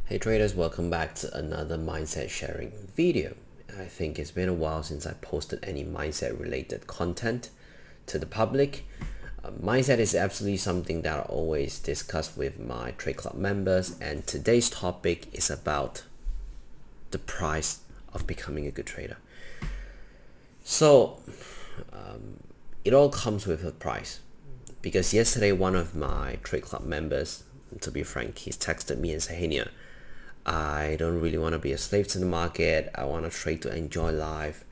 Hey traders, welcome back to another mindset sharing video. I think it's been a while since I posted any mindset related content to the public. Mindset is absolutely something that I always discuss with my Trade Club members, and today's topic is about the price of becoming a good trader. So it all comes with a price, because yesterday one of my Trade Club members, to be frank, he's texted me and said, "Hey Nia, I don't really want to be a slave to the market. I want to trade to enjoy life."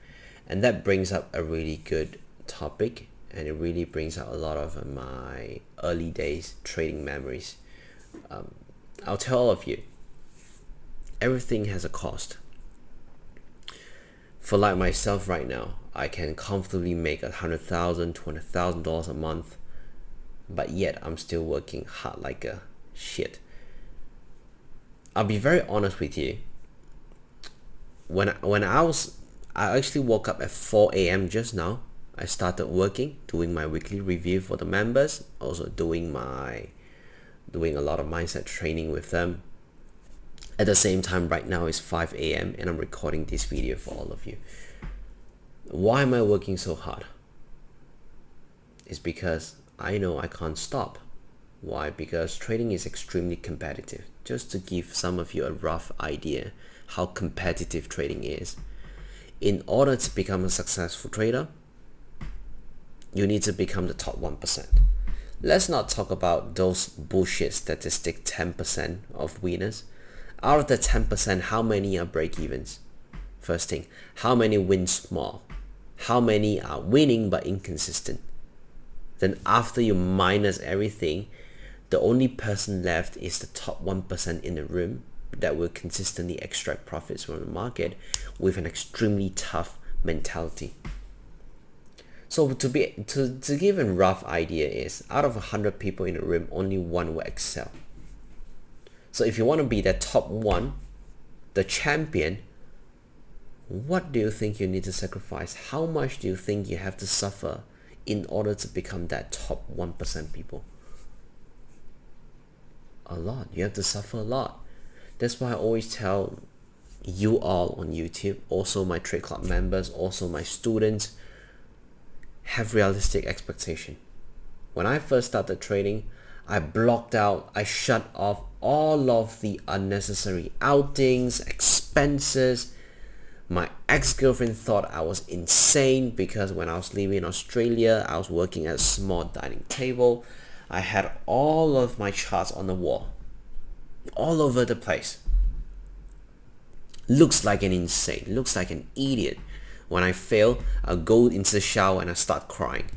And that brings up a really good topic, and it really brings out a lot of my early days trading memories. I'll tell all of you, everything has a cost. For like myself right now, I can comfortably make $100,000, $200,000 a month, but yet I'm still working hard like a shit. I'll be very honest with you. When I actually woke up at 4 a.m. just now. I started working, doing my weekly review for the members, also doing a lot of mindset training with them. At the same time, right now it's 5 a.m. and I'm recording this video for all of you. Why am I working so hard? It's because I know I can't stop. Why? Because trading is extremely competitive. Just to give some of you a rough idea how competitive trading is. In order to become a successful trader, you need to become the top 1%. Let's not talk about those bullshit statistic 10% of winners. Out of the 10%, how many are break-evens? First thing, how many win small? How many are winning but inconsistent? Then after you minus everything, the only person left is the top 1% in the room that will consistently extract profits from the market with an extremely tough mentality. So to give a rough idea is, out of 100 people in the room, only one will excel. So if you want to be the top one, the champion, what do you think you need to sacrifice? How much do you think you have to suffer in order to become that top 1% people? A lot. You have to suffer a lot. That's why I always tell you all on YouTube, also my Trade Club members, also my students, have realistic expectation. When I first started trading, I shut off all of the unnecessary outings, expenses. My ex-girlfriend thought I was insane because when I was living in Australia, I was working at a small dining table. I had all of my charts on the wall, all over the place. Looks like an idiot. When I fail, I'll go into the shower and I start crying.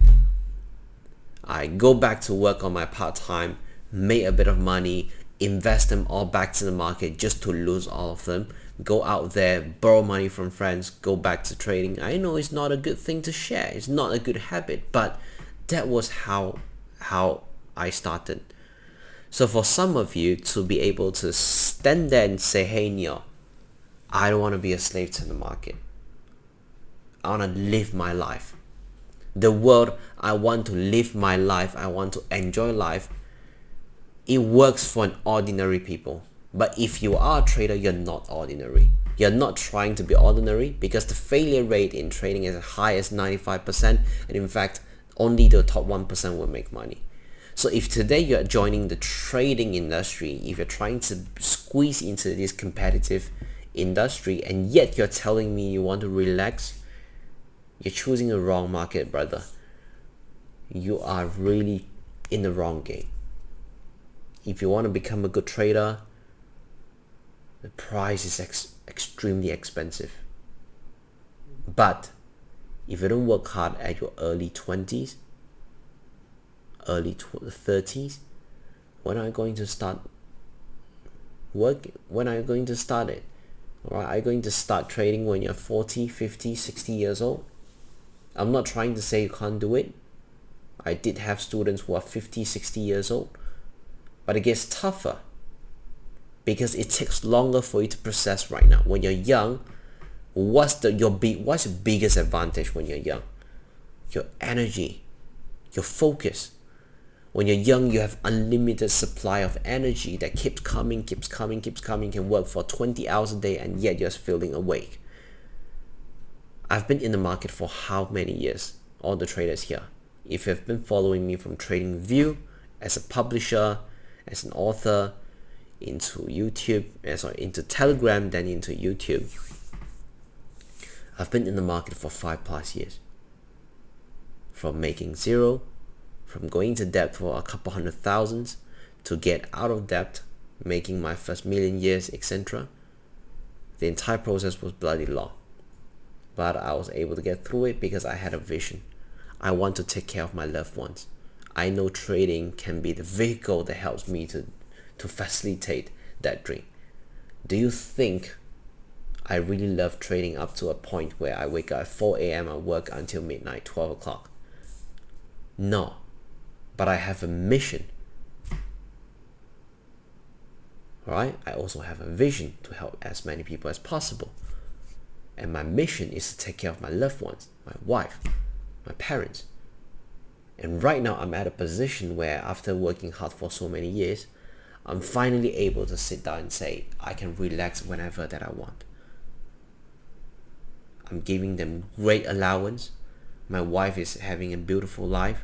I go back to work on my part-time, make a bit of money, invest them all back to the market just to lose all of them. Go out there, borrow money from friends, go back to trading. I know it's not a good thing to share. It's not a good habit, but that was how I started. So for some of you to be able to stand there and say, "Hey Nia, I don't want to be a slave to the market. I want to live my life. The world, I want to live my life. I want to enjoy life." It works for an ordinary people. But if you are a trader, you're not ordinary. You're not trying to be ordinary, because the failure rate in trading is as high as 95%, and in fact, only the top 1% will make money. So if today you're joining the trading industry, if you're trying to squeeze into this competitive industry, and yet you're telling me you want to relax, you're choosing the wrong market, brother. You are really in the wrong game. If you want to become a good trader, the price is extremely expensive. But if you don't work hard at your early 20s, early 30s, when are you going to start working? When are you going to start it? Or are you going to start trading when you're 40, 50, 60 years old? I'm not trying to say you can't do it. I did have students who are 50, 60 years old. But it gets tougher because it takes longer for you to process right now. When you're young, what's your biggest advantage when you're young? Your energy, your focus. When you're young, you have unlimited supply of energy that keeps coming, keeps coming, keeps coming. You can work for 20 hours a day and yet you're feeling awake. I've been in the market for how many years? All the traders here. If you've been following me from TradingView, as a publisher, as an author, into YouTube, into Telegram, then into YouTube, I've been in the market for 5+ years. From making zero, from going to debt for a couple hundred thousands, to get out of debt, making my first million years, etc. The entire process was bloody long. But I was able to get through it because I had a vision. I want to take care of my loved ones. I know trading can be the vehicle that helps me to facilitate that dream. Do you think I really love trading up to a point where I wake up at 4 a.m. and work until midnight, 12 o'clock? No. But I have a mission. Alright? I also have a vision to help as many people as possible. And my mission is to take care of my loved ones, my wife, my parents. And right now I'm at a position where after working hard for so many years, I'm finally able to sit down and say, I can relax whenever that I want. I'm giving them great allowance. My wife is having a beautiful life.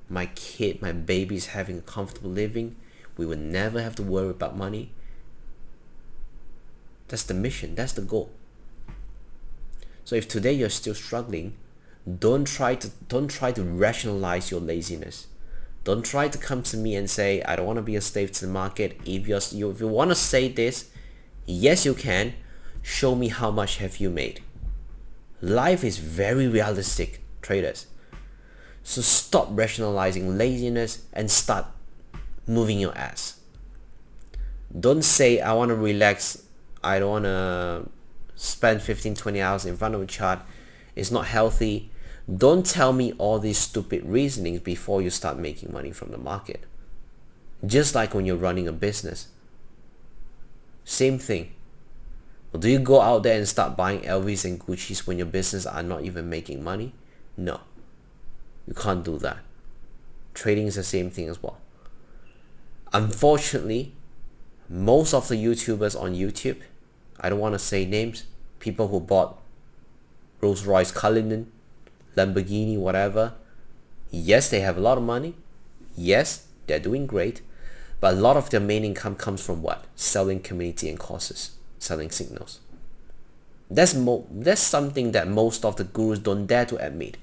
My kid, my baby is having a comfortable living. We will never have to worry about money. That's the mission, that's the goal. So if today you're still struggling, don't try to rationalize your laziness. Don't try to come to me and say, I don't want to be a slave to the market. If you want to say this, yes you can. Show me how much have you made. Life is very realistic, traders. So stop rationalizing laziness and start moving your ass. Don't say, I want to relax. I don't want to spend 15-20 hours in front of a chart. It's not healthy. Don't tell me all these stupid reasonings before you start making money from the market. Just like when you're running a business. Same thing. Do you go out there and start buying LVs and Gucci's when your business are not even making money? No. You can't do that. Trading is the same thing as well. Unfortunately, most of the YouTubers on YouTube, I don't want to say names, people who bought Rolls-Royce Cullinan, Lamborghini, whatever, yes, they have a lot of money. Yes, they're doing great. But a lot of their main income comes from what? Selling community and courses, selling signals. That's something that most of the gurus don't dare to admit.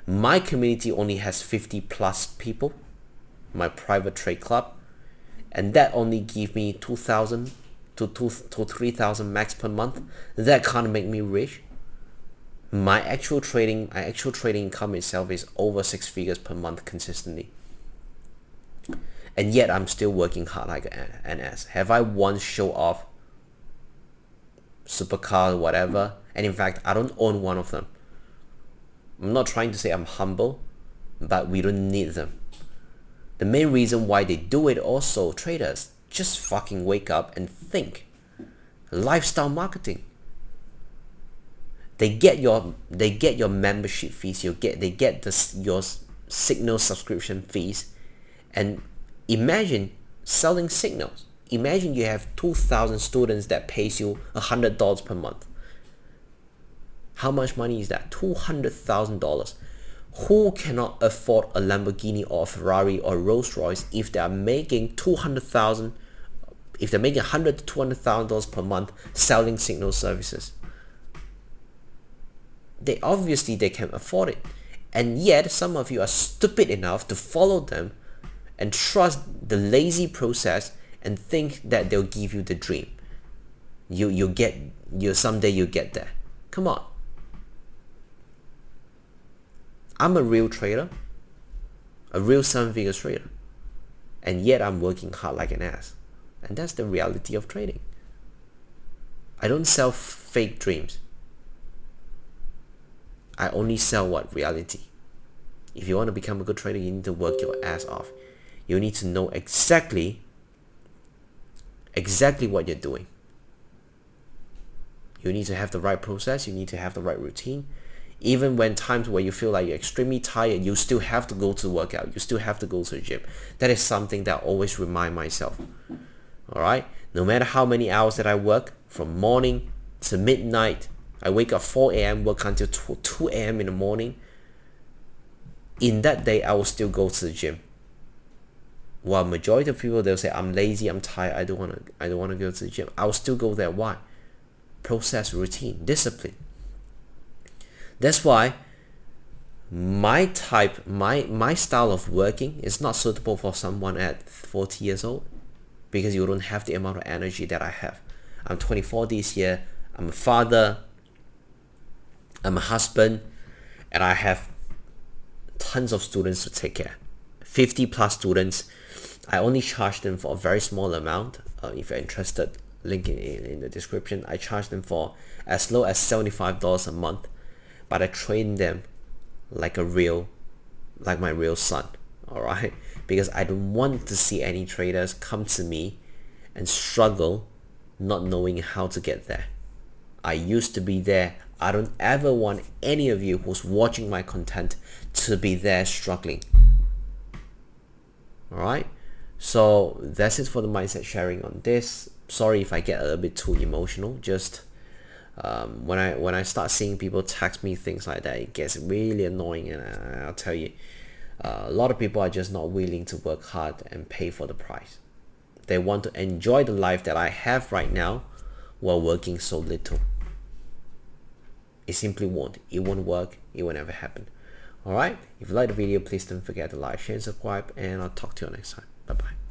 My community only has 50+ people, my private trade club, and that only give me 2,000 to 3,000 max per month. That can't make me rich. My actual trading income itself is over 6 figures per month consistently. And yet I'm still working hard like an ass. Have I once show off supercar, whatever? And in fact, I don't own one of them. I'm not trying to say I'm humble, but we don't need them. The main reason why they do it also, traders, just fucking wake up and think. Lifestyle marketing. They get your membership fees. They get your signal subscription fees, and imagine selling signals. Imagine you have 2,000 students that pays you $100 per month. How much money is that? $200,000. Who cannot afford a Lamborghini or a Ferrari or Rolls-Royce if they are making $200,000? If they're making $100,000 to $200,000 per month selling signal services? They can afford it. And yet some of you are stupid enough to follow them and trust the lazy process and think that they'll give you the dream. Someday you'll get there. Come on. I'm a real trader, a real 7-figure trader, and yet I'm working hard like an ass. And that's the reality of trading. I don't sell fake dreams. I only sell what? Reality. If you want to become a good trader, you need to work your ass off. You need to know exactly what you're doing. You need to have the right process. You need to have the right routine. Even when times where you feel like you're extremely tired, you still have to go to workout. You still have to go to the gym. That is something that I always remind myself. All right. No matter how many hours that I work, from morning to midnight, I wake up 4 a.m., work until 2 a.m. in the morning. In that day, I will still go to the gym. While majority of people, they'll say, I'm lazy, I'm tired, I don't want to go to the gym. I'll still go there. Why? Process, routine, discipline. That's why my style of working is not suitable for someone at 40 years old, because you don't have the amount of energy that I have. I'm 24 this year. I'm a father. I'm a husband, and I have tons of students to take care. 50 plus students. I only charge them for a very small amount. If you're interested, link in the description. I charge them for as low as $75 a month, but I train them like my real son. All right, because I don't want to see any traders come to me and struggle not knowing how to get there. I used to be there. I don't ever want any of you who's watching my content to be there struggling. All right, so that's it for the mindset sharing on this. Sorry if I get a little bit too emotional. Just when I start seeing people text me things like that, it gets really annoying, and I'll tell you, a lot of people are just not willing to work hard and pay for the price. They want to enjoy the life that I have right now while working so little. It simply won't. It won't work. It will never happen. Alright, if you like the video, please don't forget to like, share, and subscribe, and I'll talk to you next time. Bye bye.